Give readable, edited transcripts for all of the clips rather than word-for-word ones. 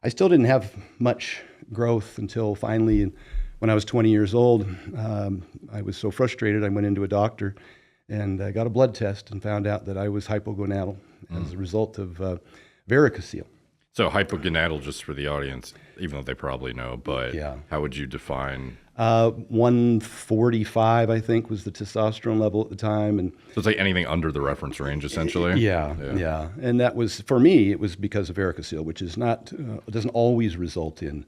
I still didn't have much growth until finally, when I was 20 years old. I was so frustrated, I went into a doctor and I got a blood test and found out that I was hypogonadal as a result of varicocele. So hypogonadal, just for the audience, even though they probably know, but Yeah. how would you define? 145, I think, was the testosterone level at the time. And So it's like anything under the reference range, essentially? yeah. And that was, for me, it was because of varicocele, which is not, doesn't always result in,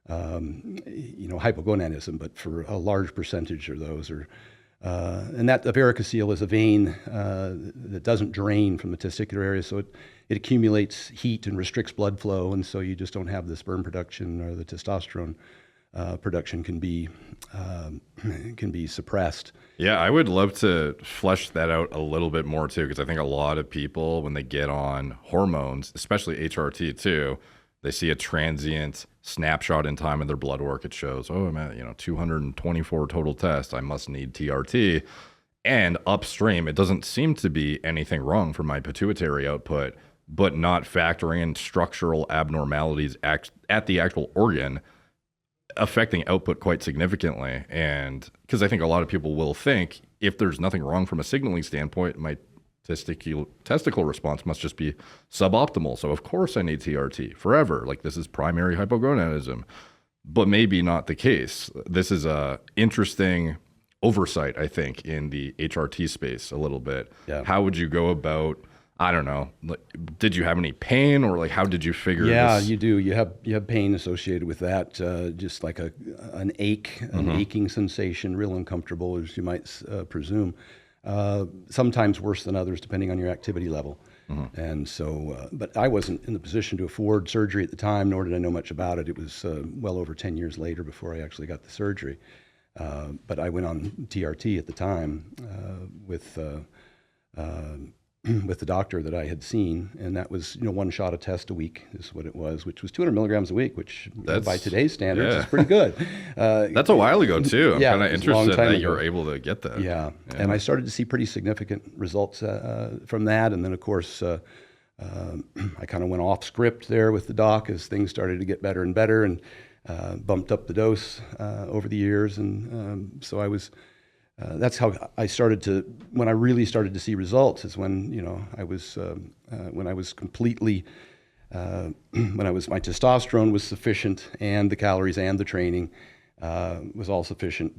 hypogonadism, but for a large percentage of those are, and that the varicocele is a vein that doesn't drain from the testicular area, so it accumulates heat and restricts blood flow, and so you just don't have the sperm production, or the testosterone production can be suppressed. Yeah, I would love to flesh that out a little bit more too, because I think a lot of people, when they get on hormones, especially HRT too, they see a transient snapshot in time in their blood work. It shows, oh, I'm at 224 total tests. I must need TRT. And upstream, it doesn't seem to be anything wrong for my pituitary output, but not factoring in structural abnormalities at the actual organ, affecting output quite significantly. And because I think a lot of people will think, if there's nothing wrong from a signaling standpoint, my testicle response must just be suboptimal. So of course I need TRT forever. Like, this is primary hypogonadism, but maybe not the case. This is a interesting oversight, I think, in the HRT space a little bit. Yeah. How would you go about, I don't know, like, did you have any pain, or like, how did you figure this? Yeah, you do. You have pain associated with that, just like an ache, an aching sensation, real uncomfortable, as you might presume. Sometimes worse than others, depending on your activity level. And so, but I wasn't in the position to afford surgery at the time, nor did I know much about it. It was well over 10 years later before I actually got the surgery. But I went on TRT at the time with the doctor that I had seen, and that was, one shot a test a week is what it was, which was 200 milligrams a week, which by today's standards is pretty good. That's a while ago too. I'm kind of interested that you were able to get that. Yeah, and I started to see pretty significant results from that, and then of course I kind of went off script there with the doc as things started to get better and better, and bumped up the dose over the years, and so I was. That's how I started to. When I really started to see results is when I was when I was completely my testosterone was sufficient, and the calories and the training was all sufficient.